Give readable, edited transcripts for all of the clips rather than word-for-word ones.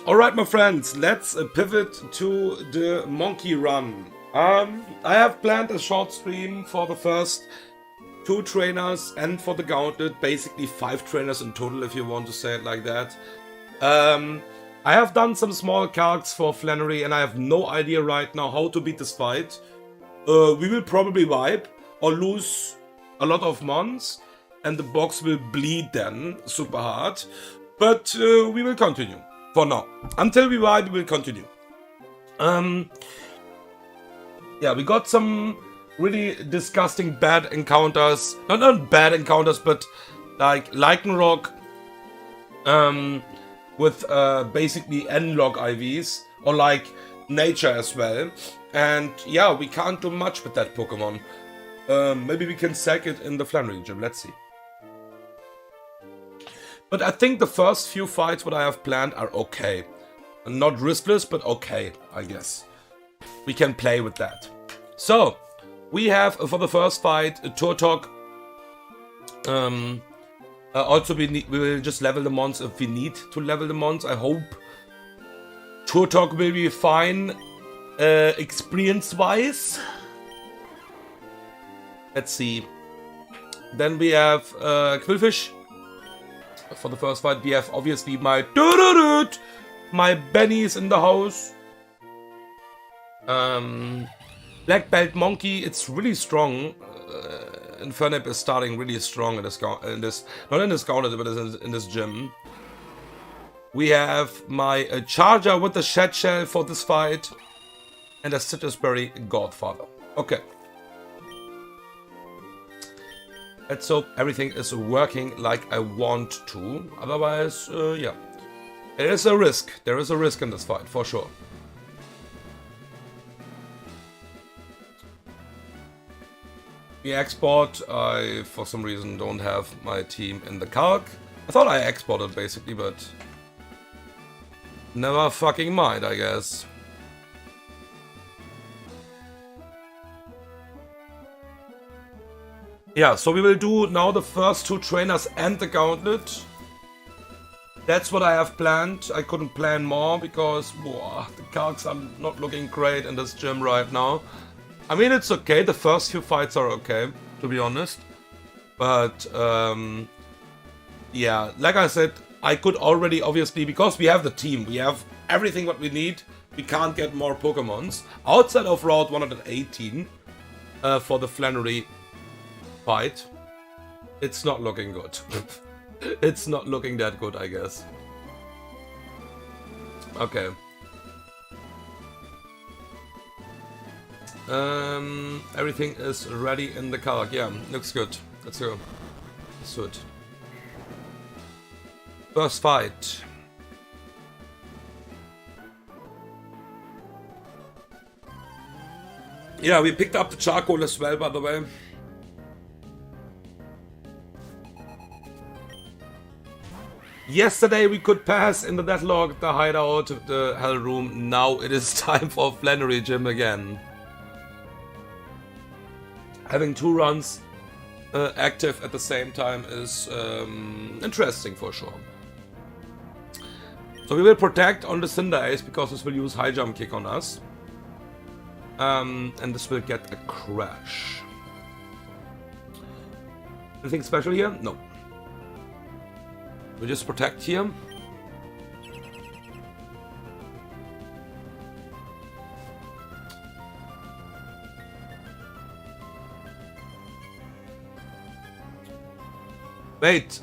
Alright, my friends, let's pivot to the Monkee run. I have planned a short stream for the first 2 trainers and for the Gauntlet, basically 5 trainers in total if you want to say it like that. I have done some small calcs for Flannery and I have no idea right now how to beat this fight. We will probably wipe or lose a lot of mons and the box will bleed then super hard. But we will continue for now. Until we wipe, we will continue. Yeah, we got some really disgusting bad encounters. Not bad encounters, but like Lycanroc with basically N-log IVs, or like Nature as well. And yeah, we can't do much with that Pokemon. Maybe we can sack it in the Flannery gym, let's see. But I think the first few fights what I have planned are okay. Not riskless, but okay, I guess. We can play with that. So, we have for the first fight a Turtok. Also, we will just level the mons if we need to level the mons. I hope Turtok will be fine experience-wise. Let's see. Then we have Quillfish. For the first fight, we have obviously my Benny's in the house. Black Belt Monkee, it's really strong. Infernape is starting really strong in this, not in this Gauntlet, but in this gym. We have my Charger with the Shed Shell for this fight. And a Citrusberry Godfather. Okay. Let's hope everything is working like I want to. Otherwise, yeah. There is a risk. There is a risk in this fight, for sure. We export. I, for some reason, don't have my team in the calc. I thought I exported, basically, but... never fucking mind, I guess. Yeah, so we will do now the first 2 trainers and the Gauntlet. That's what I have planned. I couldn't plan more because whoa, the calcs are not looking great in this gym right now. I mean, it's okay. The first few fights are okay, to be honest. But, yeah, like I said, I could already, obviously, because we have the team, we have everything what we need. We can't get more Pokemons. Outside of Route 118 for the Flannery fight, it's not looking good. It's not looking that good, I guess. Okay. Everything is ready in the calc. Yeah, looks good. Let's go. Let's do it. First fight. Yeah, we picked up the charcoal as well, by the way. Yesterday we could pass in the deadlock, the hideout, the hell room. Now it is time for Flannery gym again. Having 2 runs active at the same time is interesting for sure. So we will protect on the Cinder Ace because this will use high jump kick on us. And this will get a crash. Anything special here? No. We just protect here. Wait,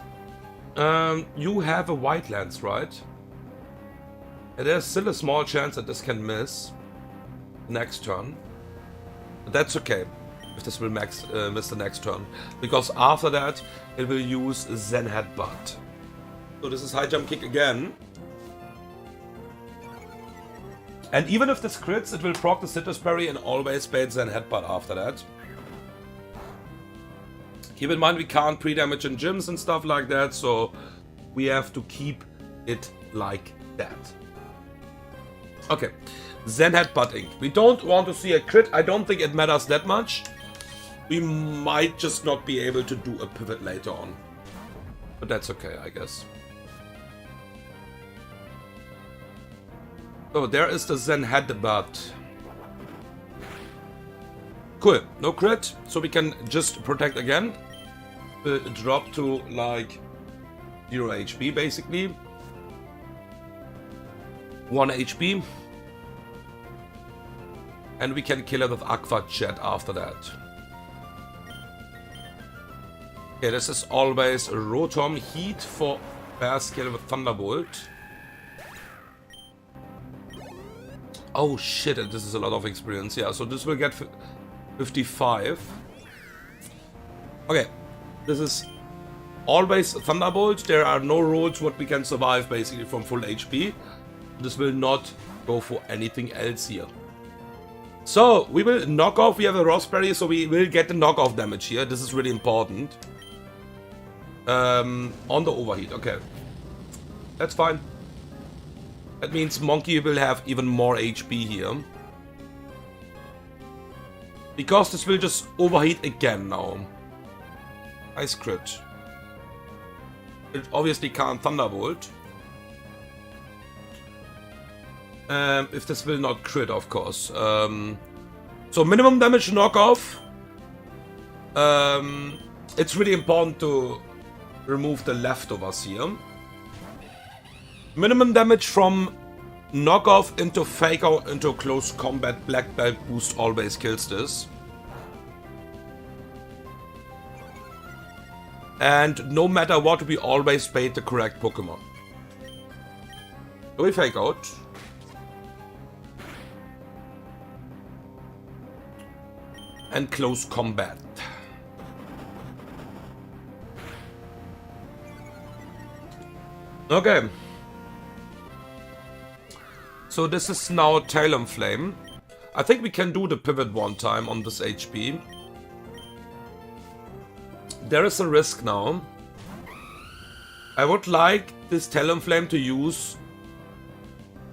you have a White Lance, right? And there's still a small chance that this can miss next turn. But that's okay if this will miss the next turn, because after that it will use Zen Headbutt. So this is high jump kick again. And even if this crits, it will proc the Citrusberry and always bait Zen Headbutt after that. Keep in mind we can't pre-damage in gyms and stuff like that, so we have to keep it like that. Okay, Zen Headbutting. We don't want to see a crit. I don't think it matters that much. We might just not be able to do a pivot later on. But that's okay, I guess. So there is the Zen Headbutt. Cool, no crit, so we can just protect again. We'll drop to like 0 HP basically. 1 HP. And we can kill it with Aqua Jet after that. Okay, this is always Rotom Heat for Bear Skill with Thunderbolt. Oh shit, this is a lot of experience. Yeah, so this will get 55. Okay, this is always Thunderbolt. There are no rules what we can survive basically from full HP. This will not go for anything else here. So, we will knock off. We have a Raspberry, so we will get the knockoff damage here. This is really important. On the overheat, okay. That's fine. That means Monkee will have even more HP here. Because this will just overheat again now. Nice crit. It obviously can't Thunderbolt. If this will not crit, of course. So minimum damage knockoff. It's really important to remove the leftovers here. Minimum damage from knockoff into fake out into close combat. Black belt boost always kills this. And no matter what, we always bait the correct Pokemon. So we fake out. And close combat. Okay. So this is now Talonflame. I think we can do the pivot one time on this HP. There is a risk now. I would like this Talonflame to use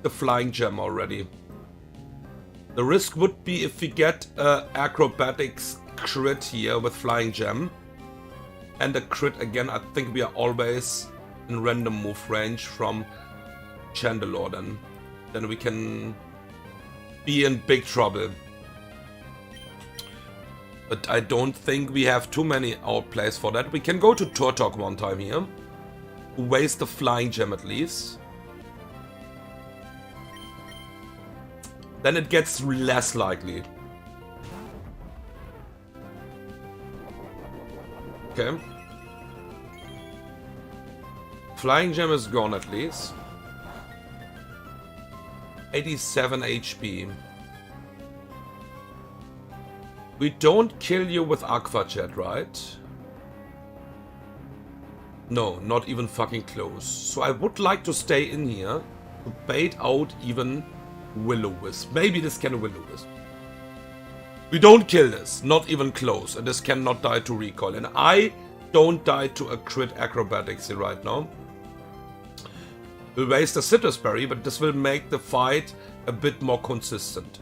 the Flying Gem already. The risk would be if we get Acrobatics crit here with Flying Gem. And the crit again, I think we are always in random move range from Chandelure then. Then we can be in big trouble. But I don't think we have too many outplays for that. We can go to Turtok one time here. Waste the Flying Gem at least. Then it gets less likely. Okay. Flying Gem is gone at least. 87 HP. We don't kill you with Aqua Jet, right? No, not even fucking close. So I would like to stay in here to bait out even Will-O-Wisp. Maybe this can Will-O-Wisp. We don't kill this, not even close, and this cannot die to recoil. And I don't die to a crit acrobatics here right now. We'll waste a Citrus Berry, but this will make the fight a bit more consistent.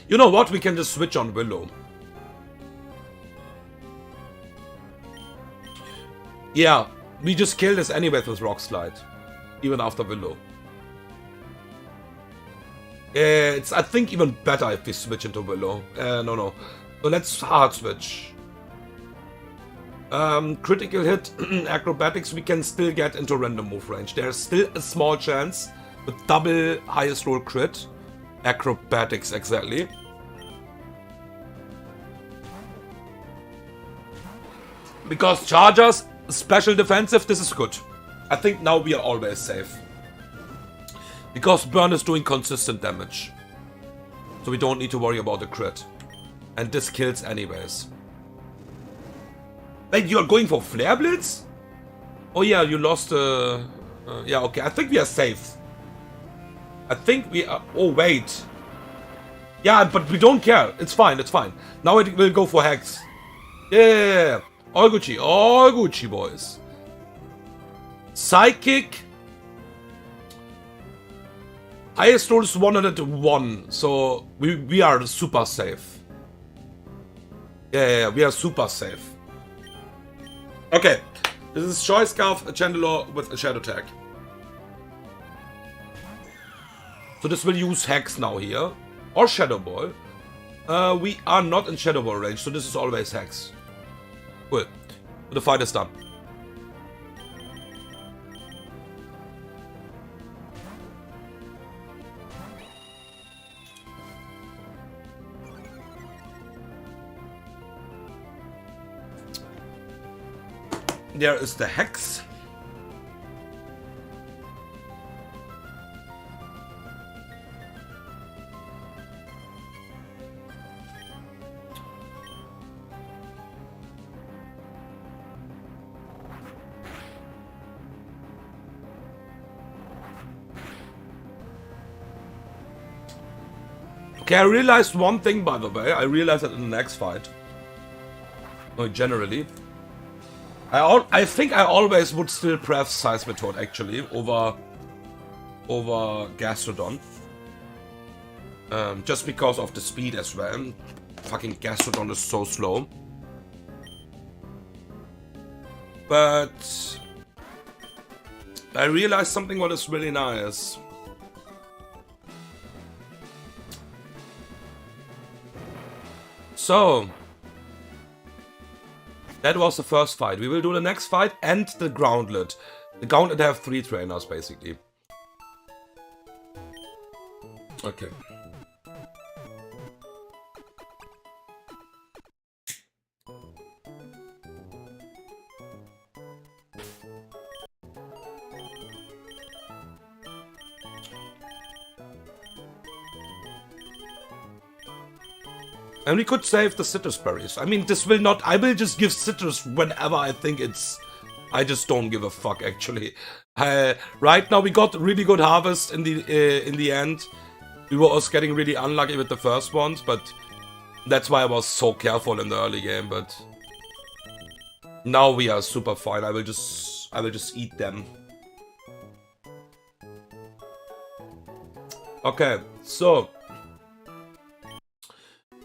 You know what? We can just switch on Willow. Yeah, we just kill this anyway with Rock Slide. Even after Willow. It's, I think, even better if we switch into Willow. No. So let's hard switch. Critical hit, acrobatics, we can still get into random move range. There's still a small chance with double highest roll crit. Acrobatics, exactly. Because Chargers, special defensive, this is good. I think now we are always safe. Because Burn is doing consistent damage. So we don't need to worry about the crit. And this kills anyways. Wait, you are going for Flare Blitz? Oh yeah, you lost yeah, okay, I think we are safe. I think we are... Oh, wait. Yeah, but we don't care. It's fine, it's fine. Now it will go for Hex. Yeah. All Gucci, boys. Psychic. Highest roll is 101, so we are super safe. Yeah, we are super safe. Okay, This is Choice Scarf, a Chandelure with a Shadow Tag. So this will use Hex now here. Or Shadow Ball. We are not in Shadow Ball range, so this is always Hex. Cool. The fight is done. There is the Hex. Okay, I realized one thing, by the way. I realized that in the next fight. No, generally. I think I always would still press Seismitoad actually over Gastrodon. Just because of the speed as well. Fucking Gastrodon is so slow. But I realized something what is really nice. So that was the first fight. We will do the next fight and the Gauntlet. The Gauntlet have 3 trainers, basically. Okay. And we could save the citrus berries. I mean, this will not... I will just give citrus whenever I think it's... I just don't give a fuck, actually. Right now, we got really good harvest in the end. We were also getting really unlucky with the first ones, but... That's why I was so careful in the early game, but... Now we are super fine. I will just eat them. Okay, so...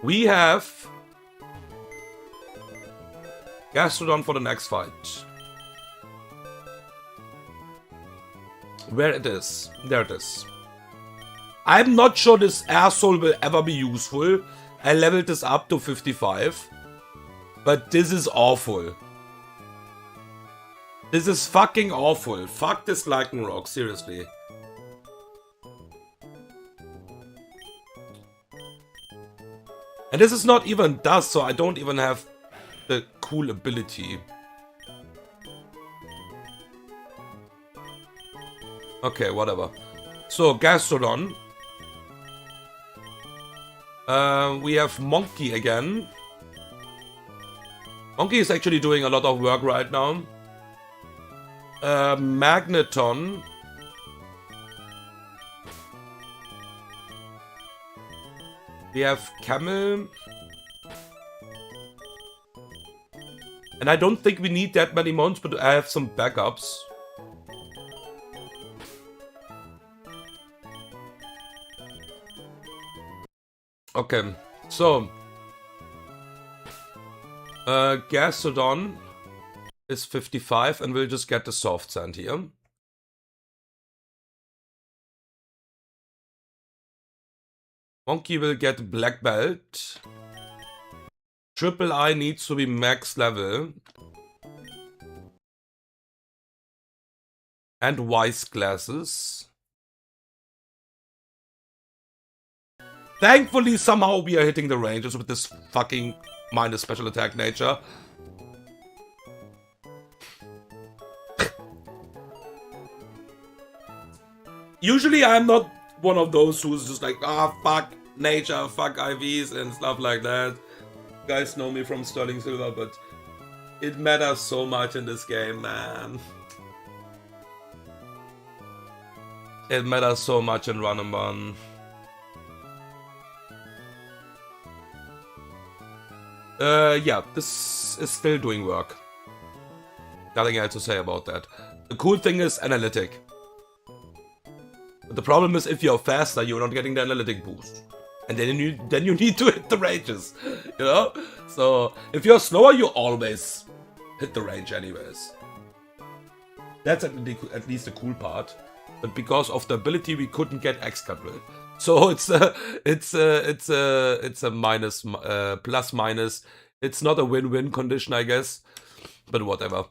We have Gastrodon for the next fight. Where it is? There it is. I'm not sure this asshole will ever be useful. I leveled this up to 55. But this is awful. This is fucking awful. Fuck this Lycanroc, seriously. And this is not even dust, so I don't even have the cool ability. Okay, whatever. So, Gastrodon. We have Monkee again. Monkee is actually doing a lot of work right now. Magneton. We have Camel. And I don't think we need that many mons, but I have some backups. Okay, so Gastrodon is 55 and we'll just get the soft sand here. Monkee will get black belt. Triple I needs to be max level. And wise glasses. Thankfully, somehow we are hitting the ranges with this fucking minus special attack nature. Usually I'm not one of those who's just like, ah, fuck nature, fuck IVs and stuff like that. You guys know me from Sterling Silver, but it matters so much in this game, man. It matters so much in Run and Run. Yeah, this is still doing work. Nothing else to say about that. The cool thing is analytic. But the problem is if you're faster, you're not getting the analytic boost. And then you need to hit the ranges, you know? So, if you're slower, you always hit the range anyways. That's at least the cool part. But because of the ability, we couldn't get Excalibur. So it's a minus, plus minus. It's not a win-win condition, I guess. But whatever.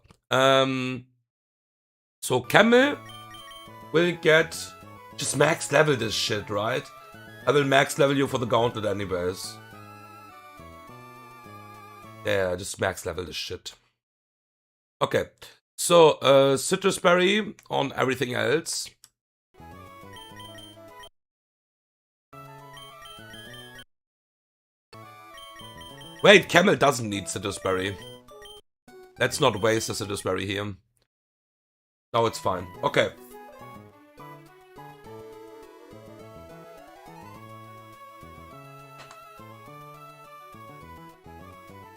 So Camel will get... Just max level this shit, right? I will max level you for the Gauntlet anyways. Yeah, just max level this shit. Okay. So, Citrus Berry on everything else. Wait, Camel doesn't need Citrus Berry. Let's not waste the Citrus Berry here. No, it's fine. Okay.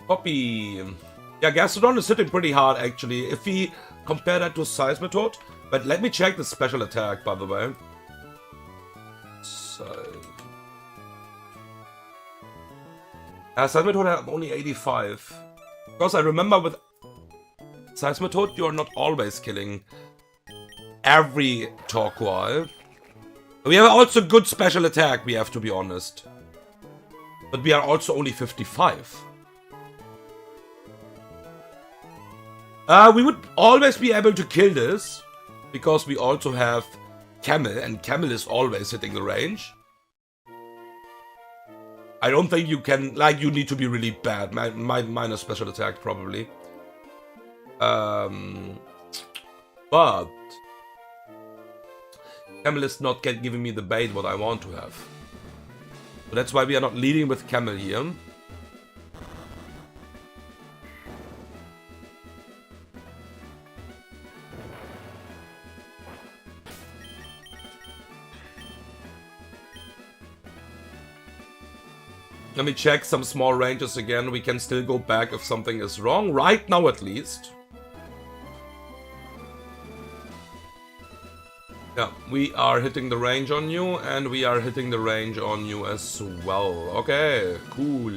Poppy. Yeah, Gastrodon is hitting pretty hard, actually, if we compare that to Seismitoad. But let me check the special attack, by the way. Seismitoad had only 85. Because I remember with Seismitoad, you are not always killing every Torkoal. We have also good special attack, we have to be honest. But we are also only 55. We would always be able to kill this, because we also have Camel, and Camel is always hitting the range. I don't think you can, like, you need to be really bad. Minus special attack, probably. But Camel is not giving me the bait what I want to have. So that's why we are not leading with Camel here. Let me check some small ranges again. We can still go back if something is wrong. Right now, at least. Yeah, we are hitting the range on you, and we are hitting the range on you as well. Okay, cool.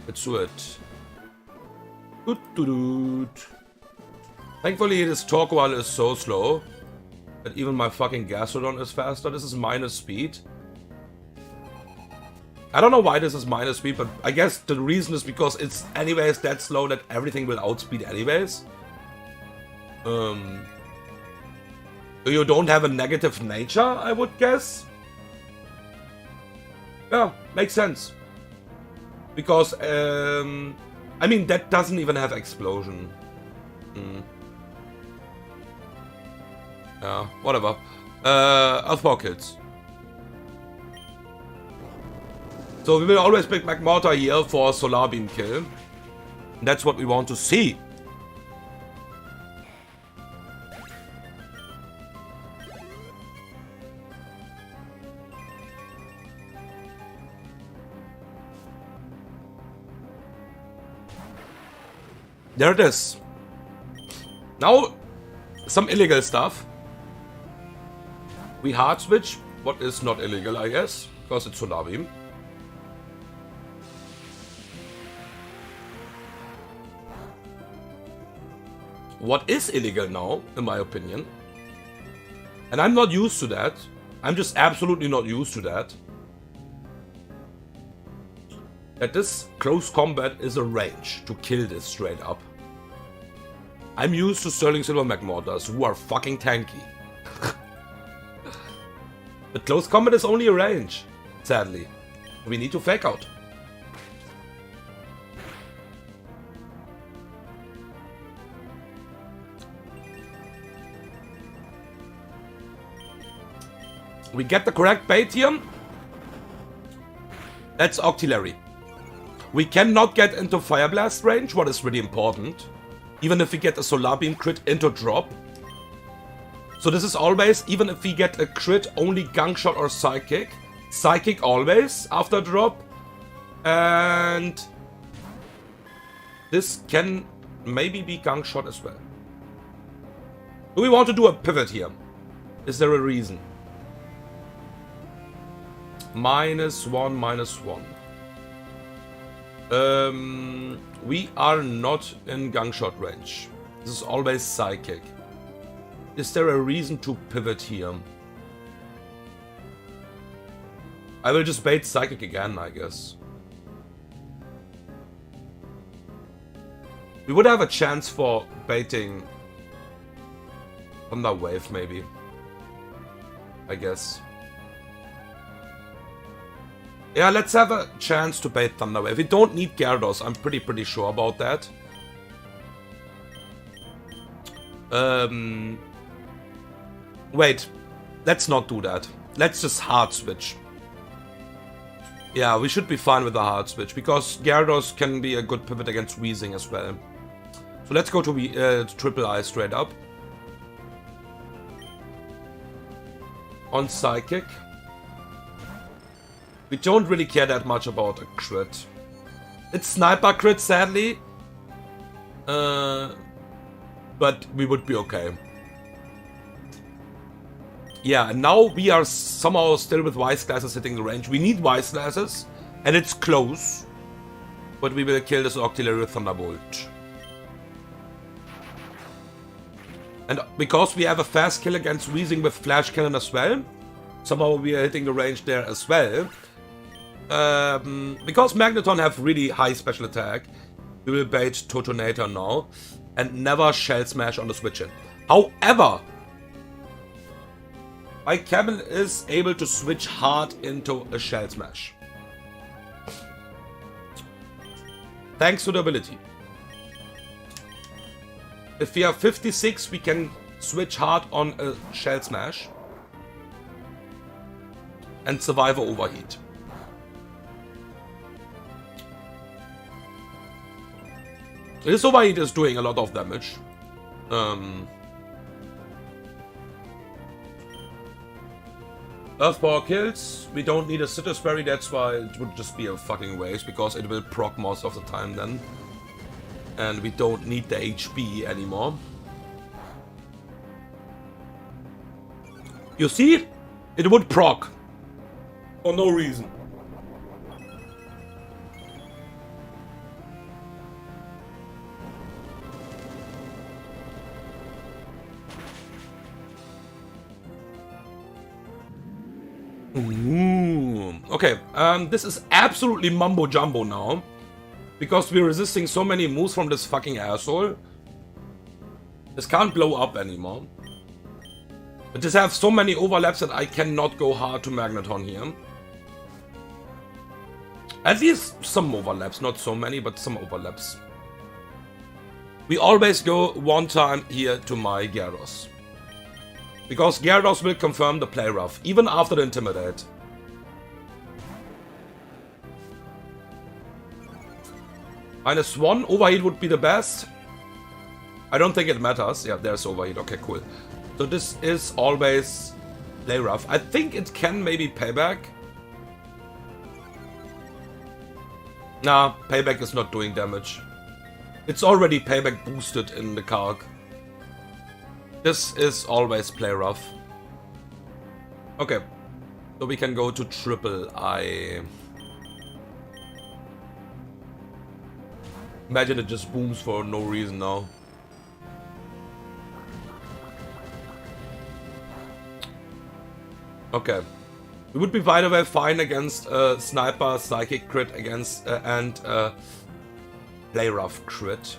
Let's do it. Thankfully, this Torkoal is so slow that even my fucking Gastrodon is faster. This is minus speed. I don't know why this is minus speed, but I guess the reason is because it's anyways that slow that everything will outspeed anyways. So you don't have a negative nature, I would guess. Yeah, makes sense. Because, I mean, that doesn't even have explosion. Yeah, whatever. Earthball kills. So we will always pick Magmortar here for Solar Beam kill. That's what we want to see. There it is. Now, some illegal stuff. We hard switch. What is not illegal, I guess, because it's Solar Beam. What is illegal now, in my opinion, and I'm not used to that. I'm just absolutely not used to that. That this close combat is a range to kill this straight up. I'm used to Sterling Silver Magmortars who are fucking tanky. But close combat is only a range, sadly. We need to fake out. We get the correct bait here. That's Octillery. We cannot get into Fire Blast range, what is really important. Even if we get a Solar Beam crit into drop. So this is always, even if we get a crit, only Gunk Shot or Psychic. Psychic always after drop. And this can maybe be Gunk Shot as well. Do we want to do a pivot here? Is there a reason? -1, -1. We are not in Gunk Shot range. This is always Psychic. Is there a reason to pivot here? I will just bait Psychic again, I guess. We would have a chance for baiting Thunder Wave, maybe. I guess. Yeah, let's have a chance to bait Thunder Wave. We don't need Gyarados, I'm pretty sure about that. Wait, let's not do that. Let's just hard switch. Yeah, we should be fine with the hard switch, because Gyarados can be a good pivot against Weezing as well. So let's go to Triple I straight up. On Psychic. We don't really care that much about a crit. It's Sniper crit, sadly. But we would be okay. Yeah, and now we are somehow still with Wise Classes hitting the range. We need Wise Classes, and it's close. But we will kill this Octillery with Thunderbolt. And because we have a fast kill against Weezing with Flash Cannon as well, somehow we are hitting the range there as well. Because Magneton have really high special attack, we will bait Totonator now and never Shell Smash on the switch in. However, my Camel is able to switch hard into a Shell Smash. Thanks to the ability. If we are 56, we can switch hard on a Shell Smash and survive an overheat. This overheat is doing a lot of damage. Earth Power kills. We don't need a Citrus Berry, that's why it would just be a fucking waste, because it will proc most of the time then. And we don't need the HP anymore. You see? It would proc. For no reason. Okay, this is absolutely mumbo jumbo now. Because we're resisting so many moves from this fucking asshole. This can't blow up anymore. But just have so many overlaps that I cannot go hard to Magneton here. At least some overlaps, not so many, but some overlaps. We always go one time here to my Gyarados. Because Gyarados will confirm the play rough, even after the Intimidate. -1, overheat would be the best. I don't think it matters. Yeah, there's overheat. Okay, cool. So this is always play rough. I think it can maybe payback. Nah, payback is not doing damage. It's already payback boosted in the card. This is always play rough. Okay. So we can go to Triple I. Imagine it just booms for no reason now. Okay. We would be, by the way, fine against Sniper, Psychic crit against and Play Rough crit.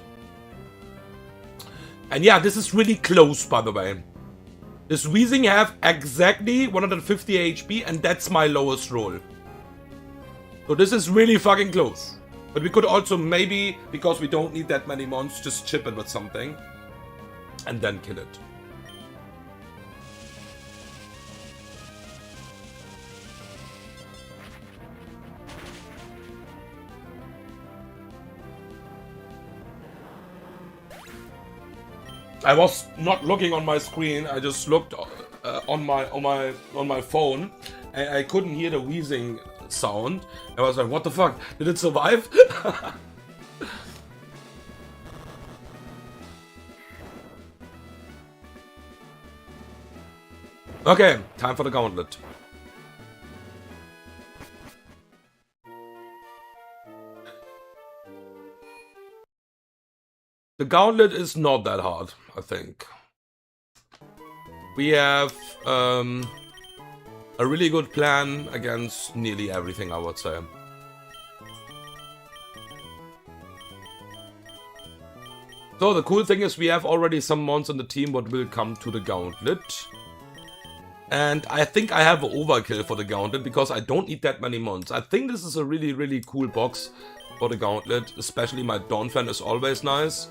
And yeah, this is really close, by the way. This Weezing have exactly 150 HP, and that's my lowest roll. So this is really fucking close. But we could also maybe, because we don't need that many mons, just chip it with something. And then kill it. I was not looking on my screen. I just looked on my phone, and I couldn't hear the Weezing sound. I was like, "What the fuck? Did it survive?" Okay, time for the Gauntlet. The Gauntlet is not that hard, I think. we have a really good plan against nearly everything, I would say. So the cool thing is we have already some mons in the team what will come to the Gauntlet. And I think I have overkill for the Gauntlet because I don't need that many mons. I think this is a really, really cool box for the Gauntlet. Especially my Dawnfen is always nice.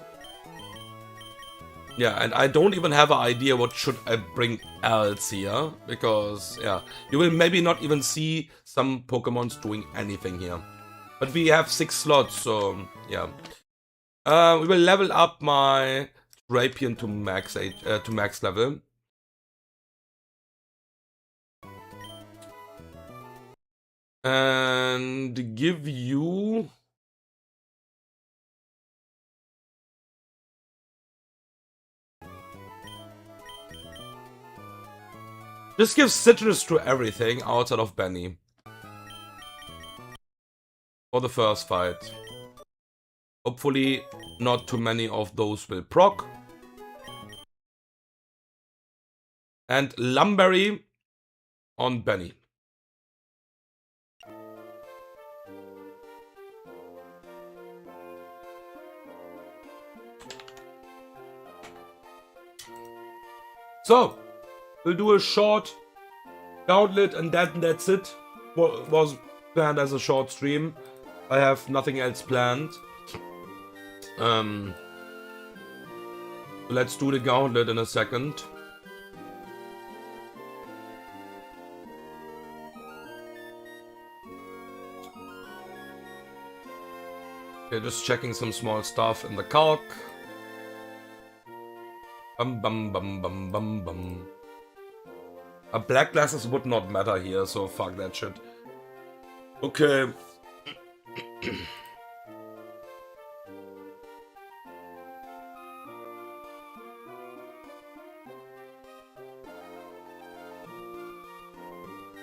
Yeah, and I don't even have an idea what should I bring else here. Because, yeah, you will maybe not even see some Pokemons doing anything here. But we have 6 slots, so, yeah. We will level up my Drapion to max level. And give you... Just give citrus to everything outside of Benny. For the first fight. Hopefully not too many of those will proc. And Lumberry on Benny. So, we'll do a short Gauntlet and that's it. What was planned as a short stream. I have nothing else planned. Let's do the Gauntlet in a second. Okay, just checking some small stuff in the calc. Bum bum bum bum bum bum. A black glasses would not matter here, so fuck that shit. Okay.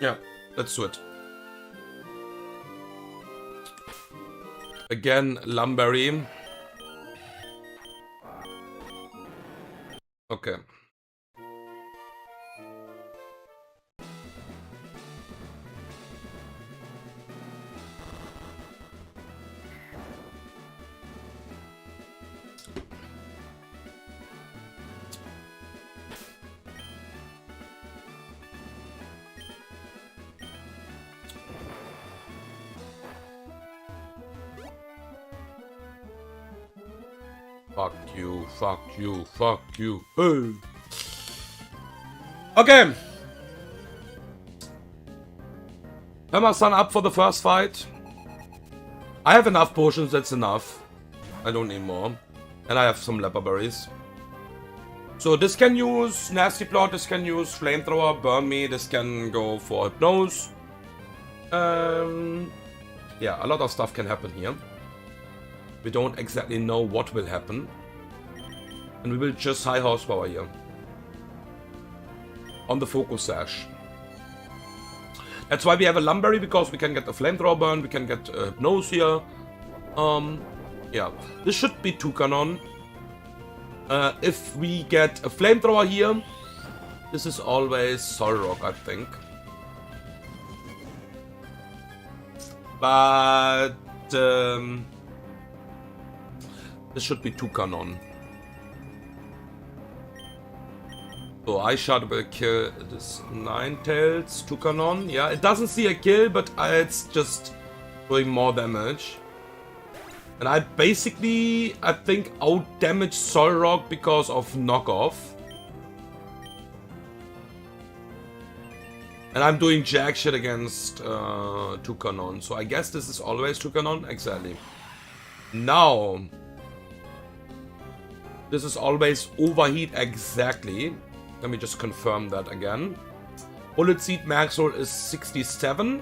Yeah, let's do it. Again, Lumberry. Okay. Fuck you, fuck you, fuck you. Hey. Okay. Hammer-san up for the first fight. I have enough potions, that's enough. I don't need more. And I have some leper berries. So this can use Nasty Plot, this can use Flamethrower, Burn Me, this can go for Hypnose. Yeah, a lot of stuff can happen here. We don't exactly know what will happen. And we will just high horsepower here. On the Focus Sash. That's why we have a Lumberry, because we can get a Flamethrower burn, we can get Hypnose here. Yeah, this should be Toucanon. If we get a Flamethrower here, this is always Solrock, I think. But... this should be Toucanon. So Eyeshot will kill this Ninetales Toucanon. Yeah, it doesn't see a kill, but it's just doing more damage. And I basically, I think, out-damage Solrock because of knockoff. And I'm doing jack shit against Toucanon. So I guess this is always Toucanon. Exactly. Now... this is always Overheat, exactly. Let me just confirm that again. Bullet Seed max roll is 67.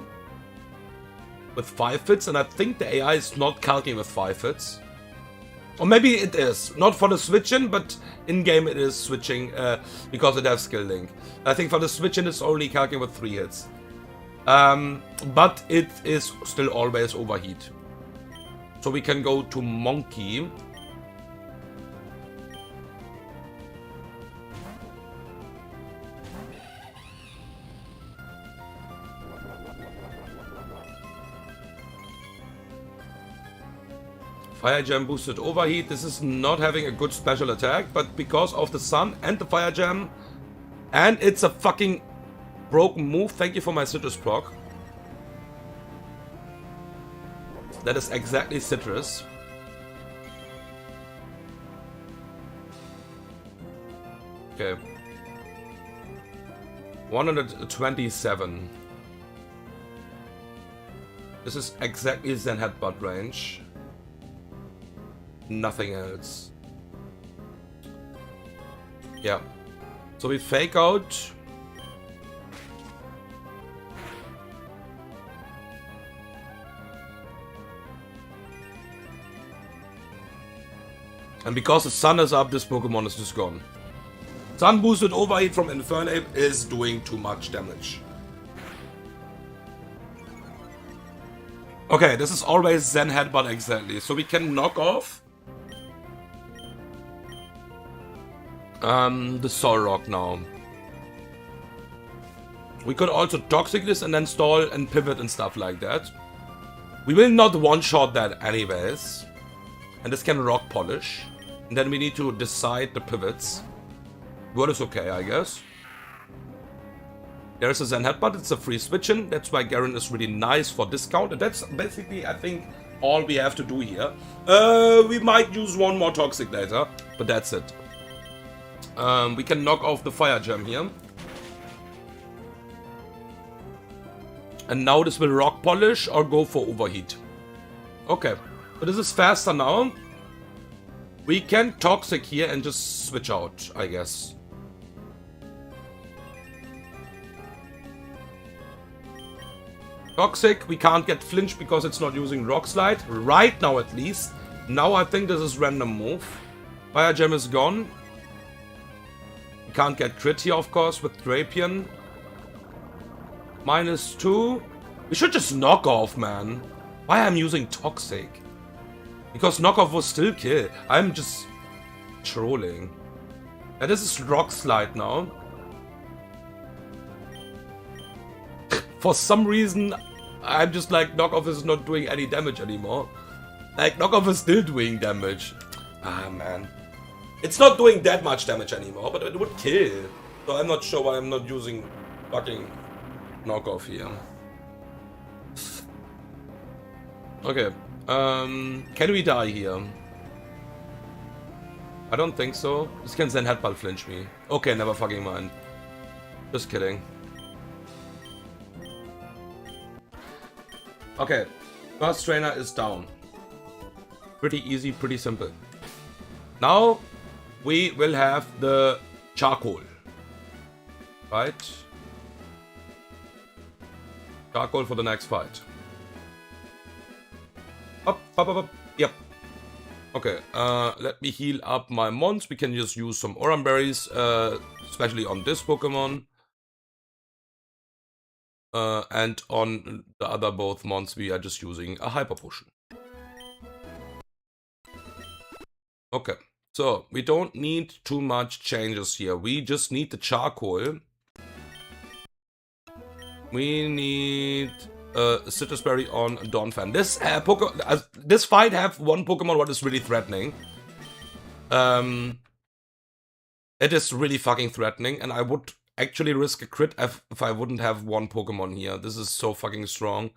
With 5 hits, and I think the AI is not calculating with 5 hits. Or maybe it is. Not for the switch-in, but in-game it is switching because it has skill link. I think for the switch-in it's only calculating with 3 hits. But it is still always Overheat. So we can go to Monkee. Fire Gem boosted overheat. This is not having a good special attack, but because of the sun and the Fire Gem, and it's a fucking broken move. Thank you for my citrus proc. That is exactly citrus. Okay. 127. This is exactly Zen Headbutt range. Nothing else. Yeah. So we fake out. And because the sun is up, this Pokemon is just gone. Sun boosted overheat from Infernape is doing too much damage. Okay, this is always Zen Headbutt exactly. So we can knock off the Solrock now. We could also Toxic this and then stall and pivot and stuff like that. We will not one-shot that anyways. And this can Rock Polish. And then we need to decide the pivots. What is okay, I guess. There's a Zen Headbutt, it's a free switch-in. That's why Garen is really nice for discount. And that's basically, I think, all we have to do here. We might use one more Toxic later, but that's it. We can knock off the Fire Gem here. And now this will Rock Polish or go for Overheat. Okay, but this is faster now. We can Toxic here and just switch out, I guess. Toxic, we can't get Flinch because it's not using Rock Slide. Right now at least. Now I think this is random move. Fire Gem is gone. We can't get crit here, of course, with Drapion. -2. We should just knock off, man. Why I'm using Toxic? Because knockoff will still kill. I'm just trolling. And this is Rock Slide now. For some reason, I'm just like, knockoff is not doing any damage anymore. Like, knockoff is still doing damage. Ah, man. It's not doing that much damage anymore, but it would kill. So I'm not sure why I'm not using fucking knockoff here. Okay. Can we die here? I don't think so. This can Zen Headbutt flinch me. Okay, never fucking mind. Just kidding. Okay. First trainer is down. Pretty easy, pretty simple. Now, we will have the Charcoal. Right? Charcoal for the next fight. Up, up, up, up. Yep. Okay, let me heal up my mons. We can just use some Oran Berries, especially on this Pokemon. And on the other both mons, we are just using a Hyper Potion. Okay, so we don't need too much changes here. We just need the Charcoal. We need Citrus Berry on Donphan. This this fight have one Pokemon what is really threatening. It is really fucking threatening, and I would actually risk a crit if I wouldn't have one Pokemon here. This is so fucking strong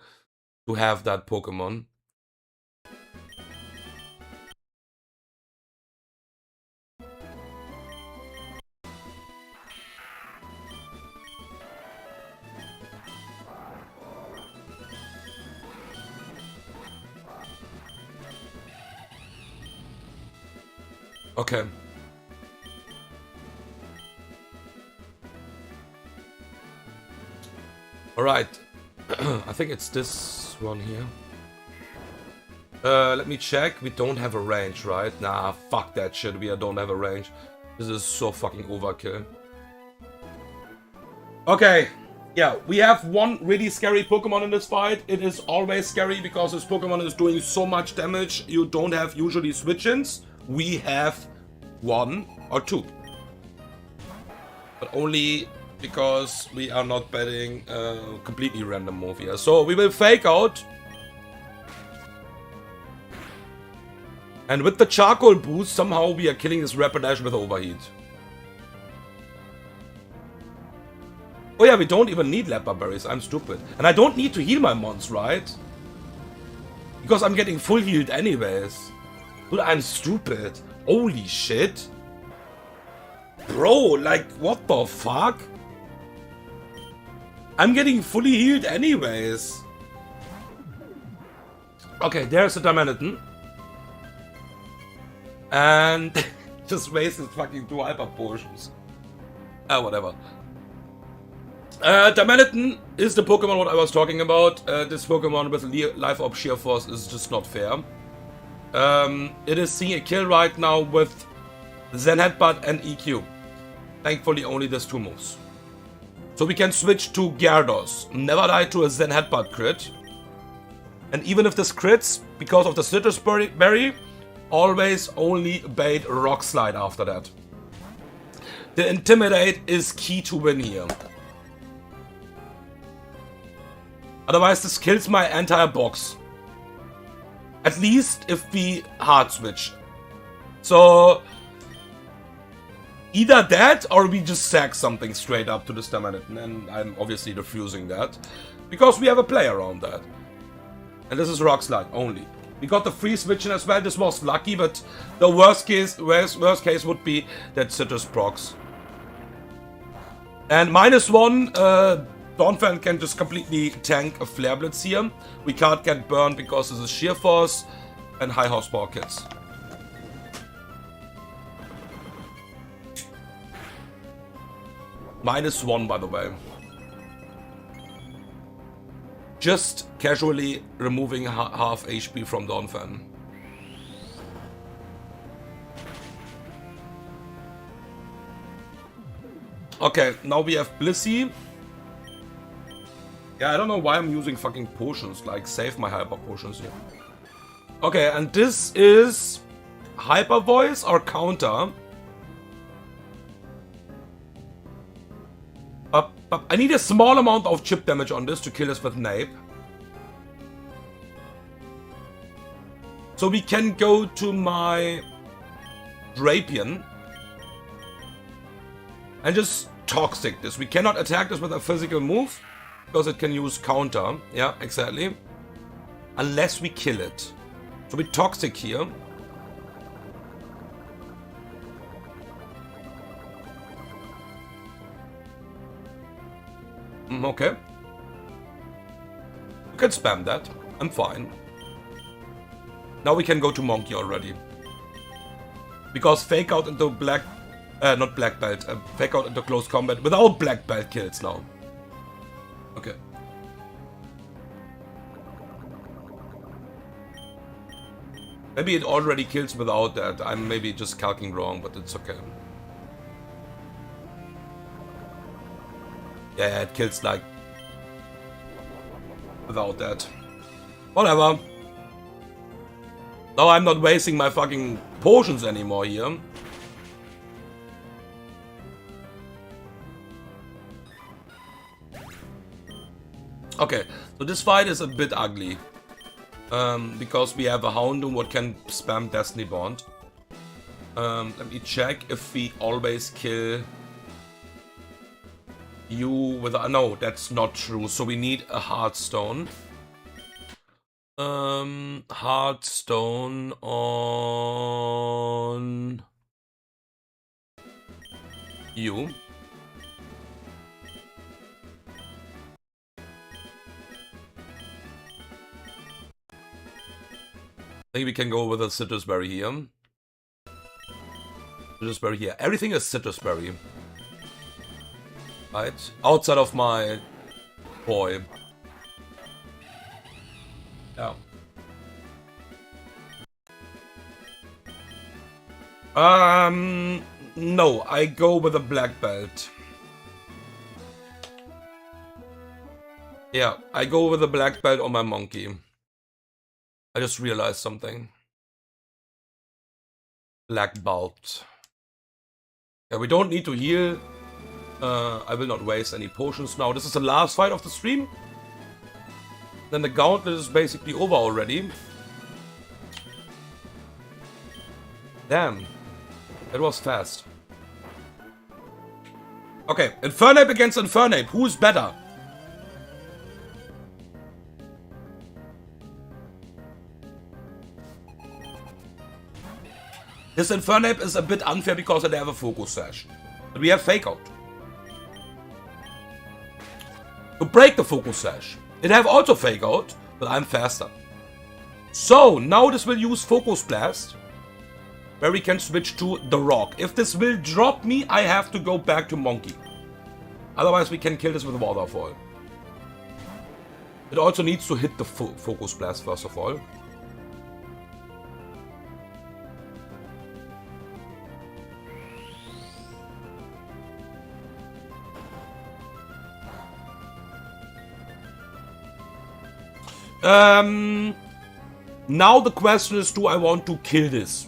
to have that Pokemon. Okay. Alright. I think it's this one here. Let me check. We don't have a range, right? Nah, fuck that shit. We don't have a range. This is so fucking overkill. Okay. Yeah, we have one really scary Pokemon in this fight. It is always scary because this Pokemon is doing so much damage. You don't have usually switch-ins. We have 1 or 2. But only because we are not betting completely random move here. So we will fake out. And with the charcoal boost, somehow we are killing this Rapidash with overheat. Oh yeah, we don't even need Leper Berries, I'm stupid. And I don't need to heal my mons, right? Because I'm getting full healed anyways. Dude, I'm stupid. Holy shit. Bro, like, what the fuck? I'm getting fully healed anyways. Okay, there's a Diamanitan. And just wasted fucking 2 hyper potions. Whatever. Diamanitan is the Pokemon what I was talking about. This Pokemon with Life Orb Sheer Force is just not fair. It is seeing a kill right now with Zen Headbutt and EQ. Thankfully only these 2 moves. So we can switch to Gyarados. Never die to a Zen Headbutt crit. And even if this crits, because of the Citrus Berry, always only bait Rock Slide after that. The Intimidate is key to win here. Otherwise this kills my entire box. At least if we hard switch. So either that or we just sack something straight up to the Diamanitan, and I'm obviously refusing that. Because we have a play around that. And this is Rock Slide only. We got the free switching as well, this was lucky, but the worst case would be that Citrus procs. And -1, Dawnfang can just completely tank a Flare Blitz here. We can't get burned because this is Sheer Force and High Horsepower kits. -1, by the way. Just casually removing half HP from Dawnfang. Okay, now we have Blissey. Yeah, I don't know why I'm using fucking potions, like save my hyper potions here. Okay, and this is Hyper Voice or Counter. I need a small amount of chip damage on this to kill us with Nape. So we can go to my Drapion and just Toxic this. We cannot attack this with a physical move because it can use Counter. Yeah, exactly. Unless we kill it. So we Toxic here. Okay. You can spam that. I'm fine. Now we can go to Monkee already. Because Fake Out into Black... not Black Belt. Fake Out into Close Combat without Black Belt kills now. Okay. Maybe it already kills without that. I'm maybe just calcing wrong, but it's okay. Yeah, it kills like without that. Whatever. Now I'm not wasting my fucking potions anymore here. Okay, so this fight is a bit ugly. Because we have a Houndoom what can spam Destiny Bond. Let me check if we always kill you with a... No, that's not true. So we need a Heartstone. Heartstone on you. I think we can go with a Citrus Berry here. Citrus Berry here. Everything is Citrus Berry. Right? Outside of my boy. Yeah. No, I go with a Black Belt. Yeah, I go with a Black Belt on my Monkee. I just realized something. Black Belt. Yeah, we don't need to heal. I will not waste any potions now. This is the last fight of the stream. Then the Gauntlet is basically over already. Damn. That was fast. Okay, Infernape against Infernape. Who's better? This Infernape is a bit unfair because they have a Focus Sash. But we have Fake Out. To break the Focus Sash. It have also Fake Out, but I'm faster. So, now this will use Focus Blast. Where we can switch to the Rock. If this will drop me, I have to go back to Monkee. Otherwise we can kill this with Waterfall. It also needs to hit the Focus Blast first of all. Now the question is, do I want to kill this?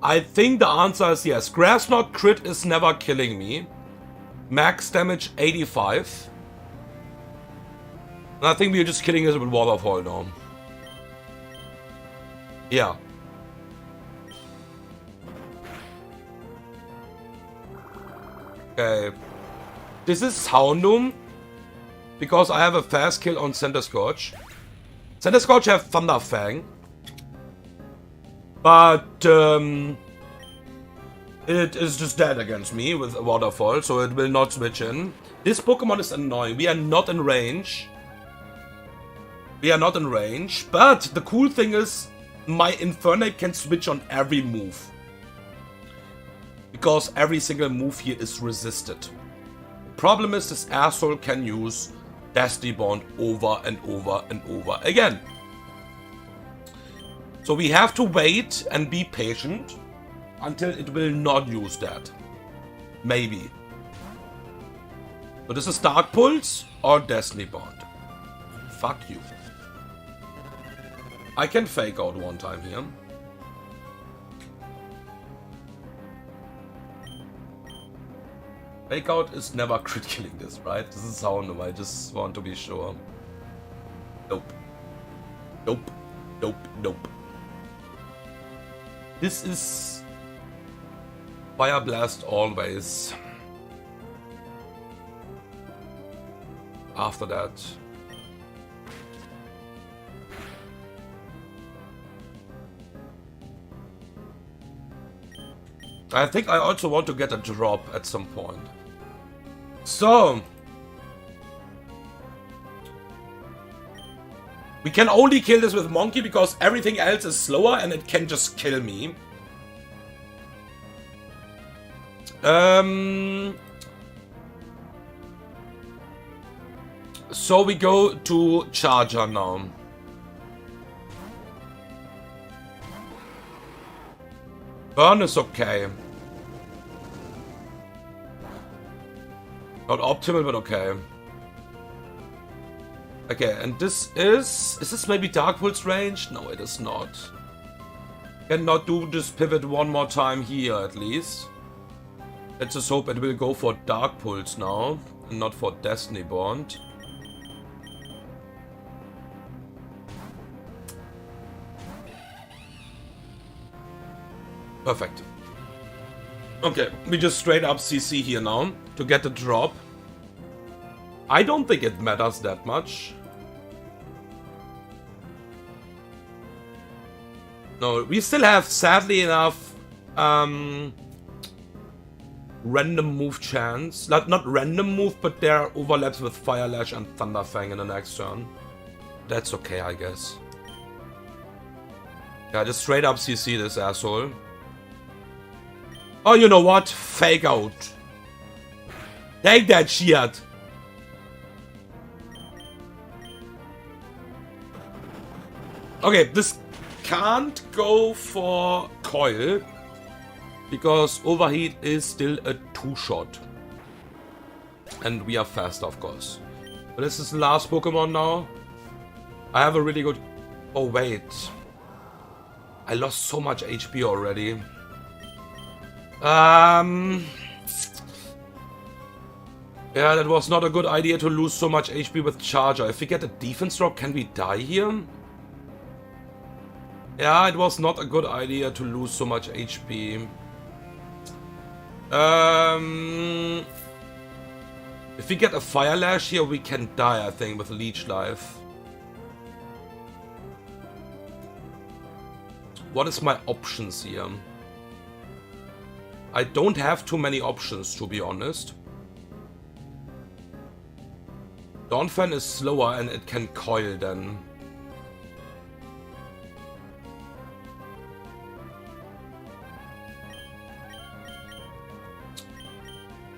I think the answer is yes. Grass Knot crit is never killing me. Max damage 85. And I think we're just killing this with Waterfall now. Yeah. Okay. This is Houndoom. Because I have a fast kill on Center Scorch. Center Scorch have Thunder Fang. But it is just dead against me with a Waterfall, so it will not switch in. This Pokemon is annoying. We are not in range. We are not in range. But the cool thing is, my Infernape can switch on every move. Because every single move here is resisted. The problem is this asshole can use Destiny Bond over and over and over again. So we have to wait and be patient until it will not use that. Maybe. So this is Dark Pulse or Destiny Bond. Fuck you. I can Fake Out one time here. Fake Out is never crit killing this, right? This is Houndoom, I just want to be sure. Nope. Nope. Nope. Nope. This is Fire Blast always. After that. I think I also want to get a drop at some point. So, we can only kill this with Monkee because everything else is slower and it can just kill me. So we go to Charger now. Burn is okay. Not optimal, but okay. Okay, and this is this maybe Dark Pulse range? No, it is not. Cannot do this pivot one more time here, at least. Let's just hope it will go for Dark Pulse now, and not for Destiny Bond. Perfect. Okay, we just straight up CC here now to get the drop. I don't think it matters that much. No, we still have, sadly enough, random move chance. Not random move, but there are overlaps with Fire Lash and Thunder Fang in the next turn. That's okay, I guess. Yeah, just straight up CC this asshole. Oh, you know what? Fake Out. Take that shit. Okay, this can't go for Coil because Overheat is still a 2-shot. And we are fast, of course. But this is the last Pokemon now. I have a really good... Oh, wait. I lost so much HP already. Yeah, that was not a good idea to lose so much HP with Charger. If we get a defense drop, can we die here? Yeah, it was not a good idea to lose so much HP. If we get a Fire Lash here, we can die, I think, with Leech Life. What is my options here? I don't have too many options, to be honest. Dawnfang is slower and it can coil then.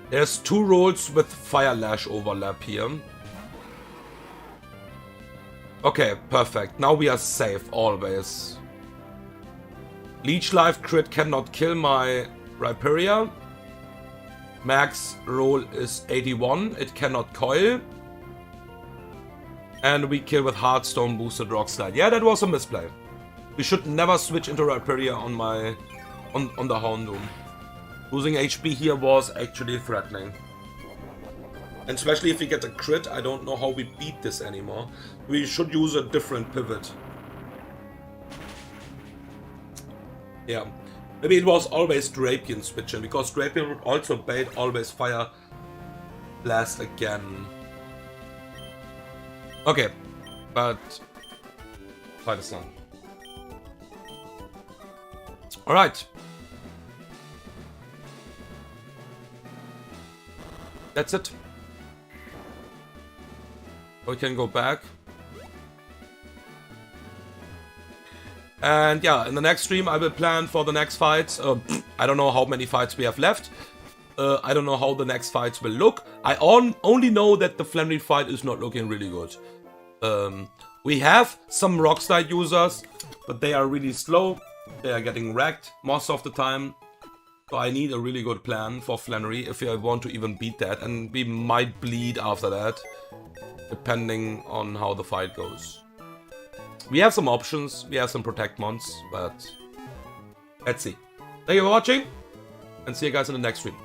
There's 2 rolls with Fire Lash overlap here. Okay, perfect. Now we are safe, always. Leech Life crit cannot kill my Rhyperior. Max roll is 81. It cannot coil. And we kill with Heartstone boosted Rock Slide. Yeah, that was a misplay. We should never switch into Rhyperior on my on the Houndoom. Losing HP here was actually threatening. And especially if we get a crit, I don't know how we beat this anymore. We should use a different pivot. Yeah. Maybe it was always Drapion switching, because Drapion would also bait always Fire Blast again. Okay. But fight is done. Alright. That's it. We can go back. And yeah, in the next stream I will plan for the next fights. I don't know how many fights we have left. I don't know how the next fights will look. I only know that the Flannery fight is not looking really good. We have some Rockslide users, but they are really slow. They are getting wrecked most of the time. So I need a really good plan for Flannery if I want to even beat that. And we might bleed after that, depending on how the fight goes. We have some options, we have some Protect Mons, but let's see. Thank you for watching, and see you guys in the next stream.